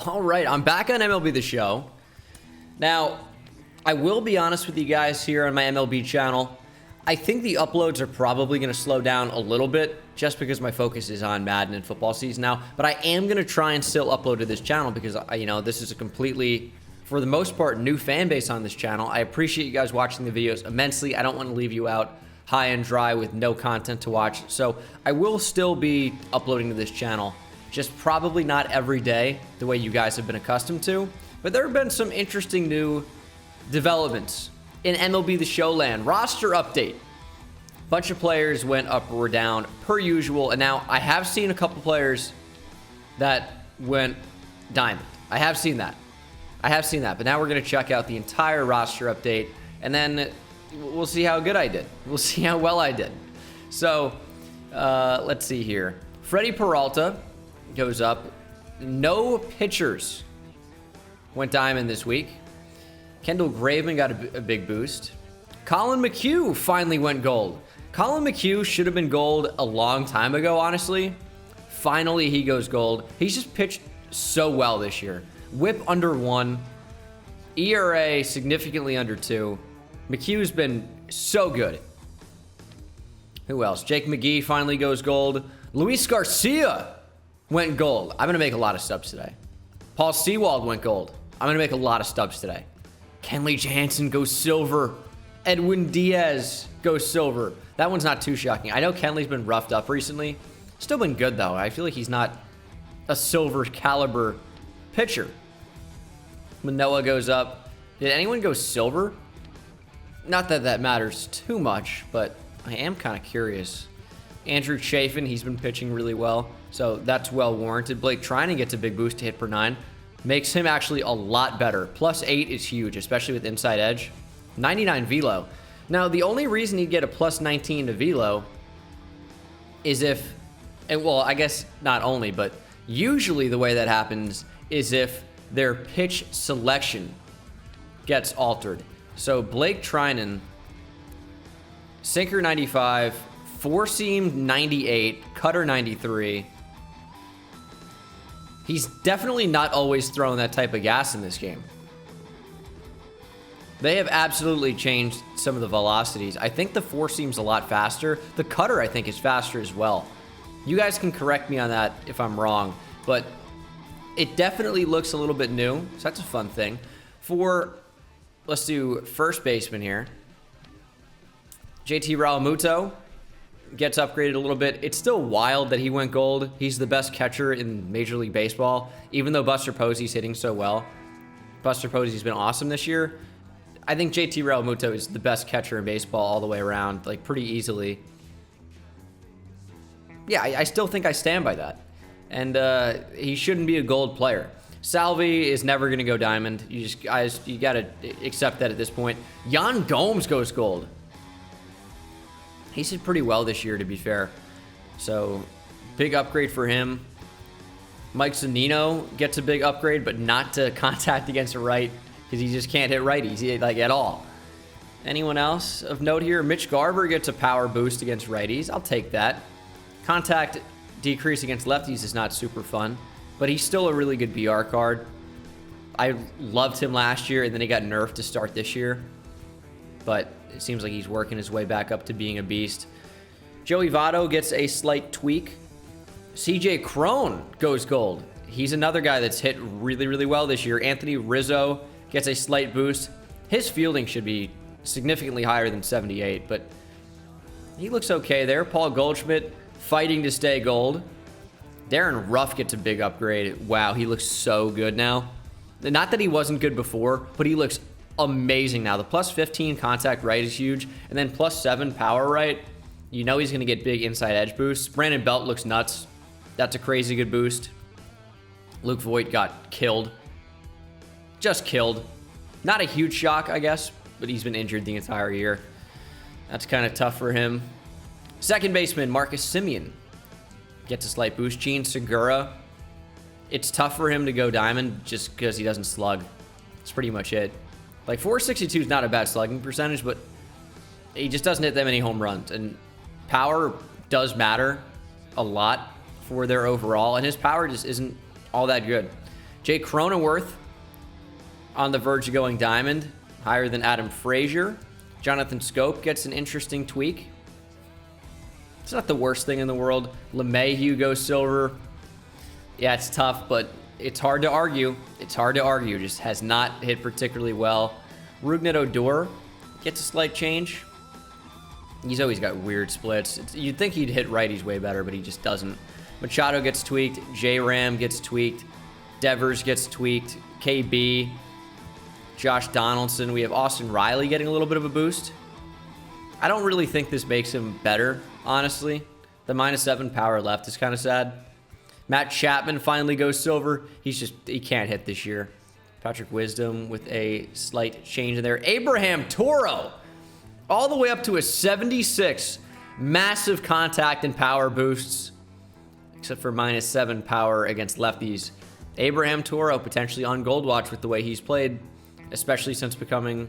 All right, I'm back on MLB The Show. Now, I will be honest with you guys here on my MLB channel. I think the uploads are probably going to slow down a little bit just because my focus is on Madden and football season now. But I am going to try and still upload to this channel because, this is a completely, for the most part, new fan base on this channel. I appreciate you guys watching the videos immensely. I don't want to leave you out high and dry with no content to watch. So I will still be uploading to this channel. Just probably not every day the way you guys have been accustomed to. But there have been some interesting new developments in MLB The Show land. Roster update. Bunch of players went up or down per usual. And now I have seen a couple players that went diamond. I have seen that. But now we're going to check out the entire roster update. And then we'll see how good I did. We'll see how well I did. So let's see here. Freddie Peralta goes up. No pitchers went diamond this week. Kendall Graveman got a big boost. Colin McHugh finally went gold. Colin McHugh should have been gold a long time ago, honestly. Finally, he goes gold. He's just pitched so well this year. WHIP under 1. ERA significantly under 2. McHugh's been so good. Who else? Jake McGee finally goes gold. Luis Garcia went gold. I'm going to make a lot of stubs today. Paul Sewald went gold. I'm going to make a lot of stubs today. Kenley Jansen goes silver. Edwin Diaz goes silver. That one's not too shocking. I know Kenley's been roughed up recently. Still been good, though. I feel like he's not a silver caliber pitcher. Manoah goes up. Did anyone go silver? Not that that matters too much, but I am kind of curious. Andrew Chafin, he's been pitching really well, so that's well warranted. Blake Trinan gets a big boost to hit per 9. Makes him actually a lot better. +8 is huge, especially with inside edge. 99 velo. Now, the only reason he'd get a +19 to velo is if, and well, I guess not only, but usually the way that happens is if their pitch selection gets altered. So Blake Trinan, sinker 95, four-seam 98, cutter 93. He's definitely not always throwing that type of gas in this game. They have absolutely changed some of the velocities. I think the four-seam's a lot faster. The cutter, I think, is faster as well. You guys can correct me on that if I'm wrong, but it definitely looks a little bit new, so that's a fun thing. Let's do first baseman here. JT Realmuto gets upgraded a little bit. It's still wild that he went gold. He's the best catcher in Major League Baseball, even though Buster Posey's hitting so well. Buster Posey's been awesome this year. I think JT Realmuto is the best catcher in baseball all the way around, like pretty easily. Yeah, I still think I stand by that. And he shouldn't be a gold player. Salvi is never going to go diamond. You got to accept that at this point. Yan Gomes goes gold. He's hit pretty well this year, to be fair. So, big upgrade for him. Mike Zunino gets a big upgrade, but not to contact against a right, because he just can't hit righties, like, at all. Anyone else of note here? Mitch Garver gets a power boost against righties. I'll take that. Contact decrease against lefties is not super fun, but he's still a really good BR card. I loved him last year, and then he got nerfed to start this year. But it seems like he's working his way back up to being a beast. Joey Votto gets a slight tweak. CJ Cron goes gold. He's another guy that's hit really, really well this year. Anthony Rizzo gets a slight boost. His fielding should be significantly higher than 78, but he looks okay there. Paul Goldschmidt fighting to stay gold. Darren Ruff gets a big upgrade. Wow, he looks so good now. Not that he wasn't good before, but he looks amazing now. The +15 contact right is huge, and then +7 power right. You know he's going to get big inside edge boosts. Brandon Belt looks nuts. That's a crazy good boost. Luke Voigt got killed. Just killed. Not a huge shock, I guess, but he's been injured the entire year. That's kind of tough for him. Second baseman, Marcus Semien gets a slight boost. Gene Segura. It's tough for him to go diamond just because he doesn't slug. That's pretty much it. Like, 462 is not a bad slugging percentage, but he just doesn't hit that many home runs. And power does matter a lot for their overall, and his power just isn't all that good. Jake Cronenworth on the verge of going diamond, higher than Adam Frazier. Jonathan Scope gets an interesting tweak. It's not the worst thing in the world. LeMahieu goes silver. Yeah, it's tough, but it's hard to argue. It's hard to argue. Just has not hit particularly well. Rougned Odor gets a slight change. He's always got weird splits. You'd think he'd hit righties way better, but he just doesn't. Machado gets tweaked. J-Ram gets tweaked. Devers gets tweaked. KB. Josh Donaldson. We have Austin Riley getting a little bit of a boost. I don't really think this makes him better, honestly. The -7 power left is kind of sad. Matt Chapman finally goes silver. He can't hit this year. Patrick Wisdom with a slight change in there. Abraham Toro, all the way up to a 76. Massive contact and power boosts, except for -7 power against lefties. Abraham Toro potentially on gold watch with the way he's played, especially since becoming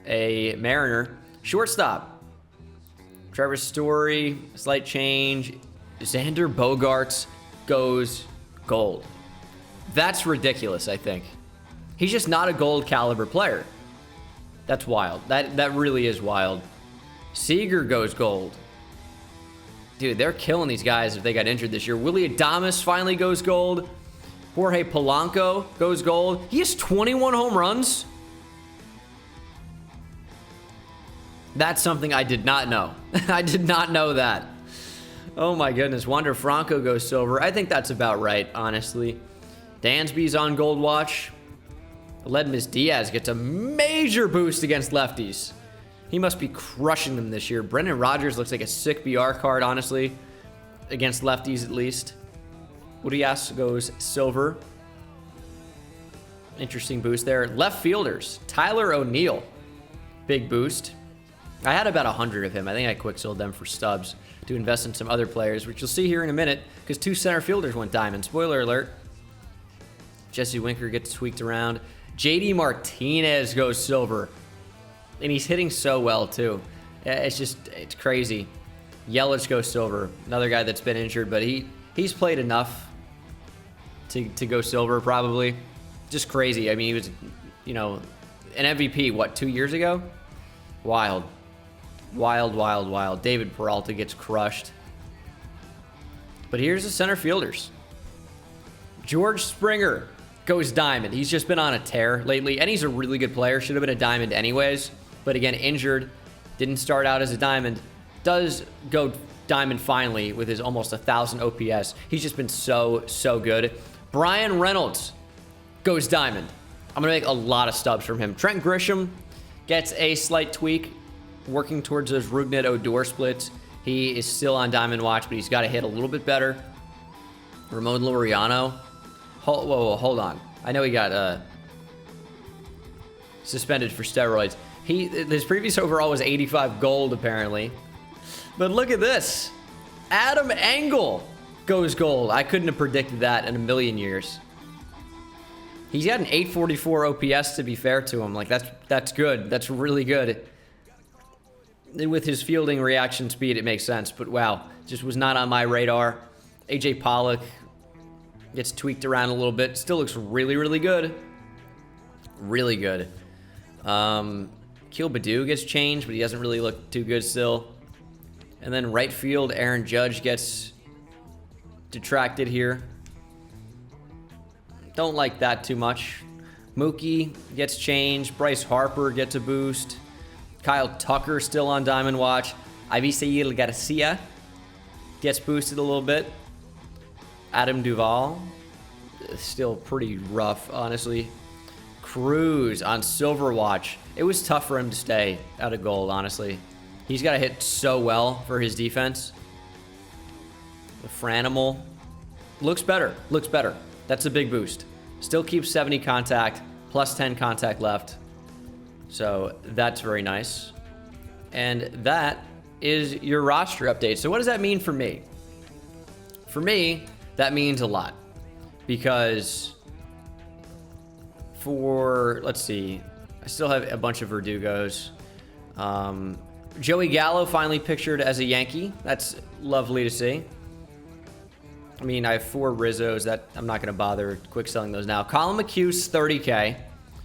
a Mariner. Shortstop, Trevor Story, slight change. Xander Bogaerts goes gold. That's ridiculous, I think. He's just not a gold caliber player. That's wild. That really is wild. Seager goes gold. Dude, they're killing these guys if they got injured this year. Willy Adames finally goes gold. Jorge Polanco goes gold. He has 21 home runs. That's something I did not know. I did not know that. Oh my goodness. Wander Franco goes silver. I think that's about right, honestly. Dansby's on gold watch. Aledmys Diaz gets a major boost against lefties. He must be crushing them this year. Brendan Rodgers looks like a sick BR card, honestly. Against lefties, at least. Urias goes silver. Interesting boost there. Left fielders. Tyler O'Neill. Big boost. I had about 100 of him. I think I quick sold them for stubs to invest in some other players, which you'll see here in a minute, because 2 center fielders went diamond. Spoiler alert. Jesse Winker gets tweaked around. JD Martinez goes silver. And he's hitting so well, too. It's crazy. Yelich goes silver. Another guy that's been injured, but he's played enough to go silver, probably. Just crazy. I mean, he was, an MVP, 2 years ago? Wild. Wild, wild, wild. David Peralta gets crushed. But here's the center fielders. George Springer goes diamond. He's just been on a tear lately, and he's a really good player. Should have been a diamond anyways, but again, injured. Didn't start out as a diamond. Does go diamond finally with his almost 1,000 OPS. He's just been so good. Brian Reynolds goes diamond. I'm going to make a lot of stubs from him. Trent Grisham gets a slight tweak, working towards those Rougned Odor splits. He is still on diamond watch, but he's got to hit a little bit better. Ramon Laureano. Hold on. I know he got suspended for steroids. His previous overall was 85 gold, apparently. But look at this. Adam Engel goes gold. I couldn't have predicted that in a million years. He's got an 844 OPS, to be fair to him. Like, that's good. That's really good. With his fielding reaction speed, it makes sense. But wow, just was not on my radar. AJ Pollock gets tweaked around a little bit. Still looks really, really good. Really good. Keel Badu gets changed, but he doesn't really look too good still. And then right field, Aaron Judge gets detracted here. Don't like that too much. Mookie gets changed. Bryce Harper gets a boost. Kyle Tucker still on diamond watch. Avisail Garcia gets boosted a little bit. Adam Duvall, still pretty rough, honestly. Cruz on silver watch. It was tough for him to stay out of gold, honestly. He's got to hit so well for his defense. The Franimal looks better. That's a big boost. Still keeps 70 contact, plus 10 contact left. So that's very nice. And that is your roster update. So what does that mean for me? For me, that means a lot. Because let's see, I still have a bunch of Verdugos. Joey Gallo finally pictured as a Yankee. That's lovely to see. I mean, I have 4 Rizzos that I'm not going to bother quick selling those now. Colin McHugh's 30K.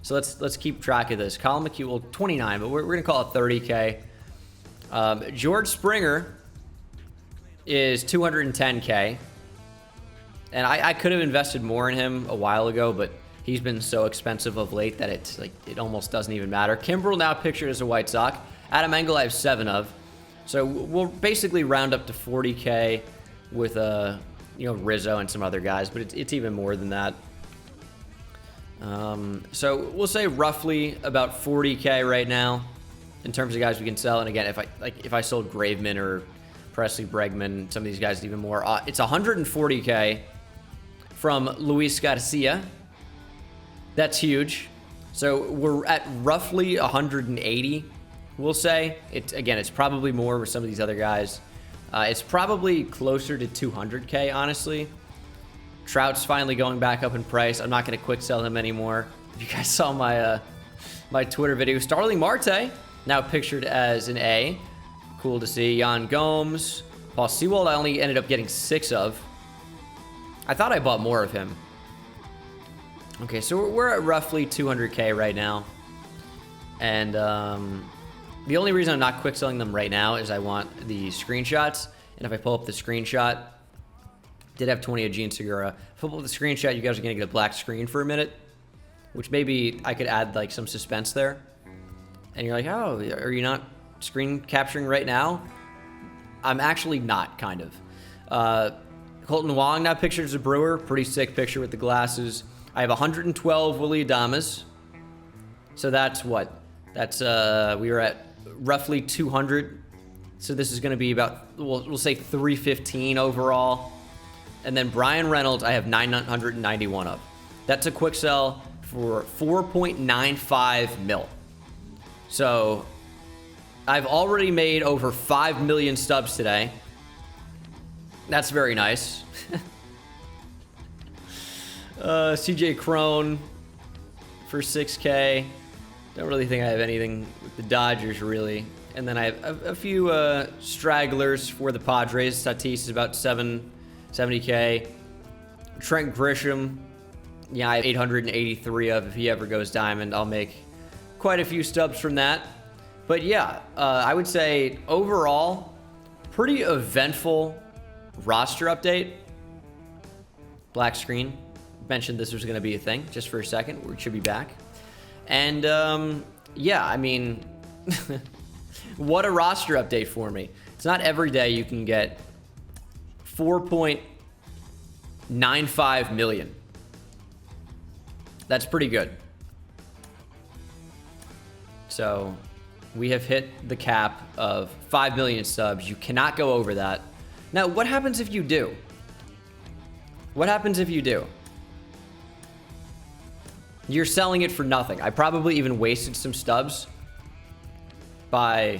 So let's keep track of this. Colin McHugh, well, 29, but we're going to call it 30K. George Springer is 210K. And I could have invested more in him a while ago, but he's been so expensive of late that it's like it almost doesn't even matter. Kimbrel now pictured as a White Sox. Adam Engel I have 7 of. So we'll basically round up to 40K with Rizzo and some other guys, but it's even more than that. So we'll say roughly about 40K right now in terms of guys we can sell. And again, if I sold Graveman or Presley Bregman, some of these guys even more, it's 140K from Luis Garcia. That's huge. So we're at roughly 180. We'll say it's probably more with some of these other guys. It's probably closer to 200K, honestly. Trout's finally going back up in price. I'm not going to quick sell him anymore. If you guys saw my my Twitter video, Starling Marte now pictured as an A. Cool to see. Jan Gomes, Paul Sewald. I only ended up getting 6 of. I thought I bought more of him. Okay, so we're at roughly 200K right now, and the only reason I'm not quick selling them right now is I want the screenshots. And if I pull up the screenshot, did have 20 of Gene Segura. If I pull up the screenshot, you guys are going to get a black screen for a minute, which maybe I could add like some suspense there. And you're like, oh, are you not screen capturing right now? I'm actually not, kind of. Colton Wong now pictured as a Brewer. Pretty sick picture with the glasses. I have 112 Willy Adames. So that's what? That's, we were at roughly 200. So this is going to be about, we'll say 315 overall. And then Brian Reynolds, I have 991 of. That's a quick sell for 4.95 mil. So I've already made over 5 million stubs today. That's very nice. CJ Crone for 6K. Don't really think I have anything with the Dodgers, really. And then I have a few stragglers for the Padres. Tatis is about 70K. Trent Grisham, yeah, I have 883 of. If he ever goes diamond, I'll make quite a few stubs from that. But yeah, I would say overall, pretty eventful roster update. Black screen. Mentioned this was going to be a thing just for a second. We should be back. And yeah, I mean, what a roster update for me. It's not every day you can get 4.95 million. That's pretty good. So we have hit the cap of 5 million subs. You cannot go over that. Now, what happens if you do? What happens if you do? You're selling it for nothing. I probably even wasted some stubs by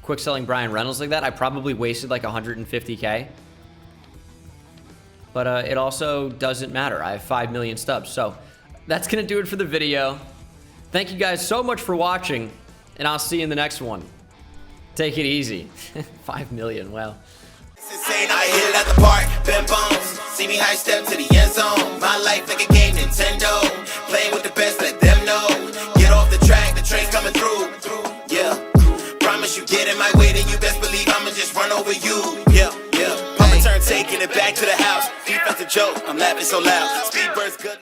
quick selling Brian Reynolds like that. I probably wasted like 150K. But it also doesn't matter. I have 5 million stubs. So that's going to do it for the video. Thank you guys so much for watching, and I'll see you in the next one. Take it easy. 5 million, wow. Insane, I hit it at the park, bend bones. See me high step to the end zone. My life like a game, Nintendo. Playing with the best, let them know. Get off the track, the train's coming through. Yeah, promise you get in my way, then you best believe I'ma just run over you. Yeah, yeah. Pump a turn, taking it back to the house. Defensive joke, I'm laughing so loud. Speedbird's good.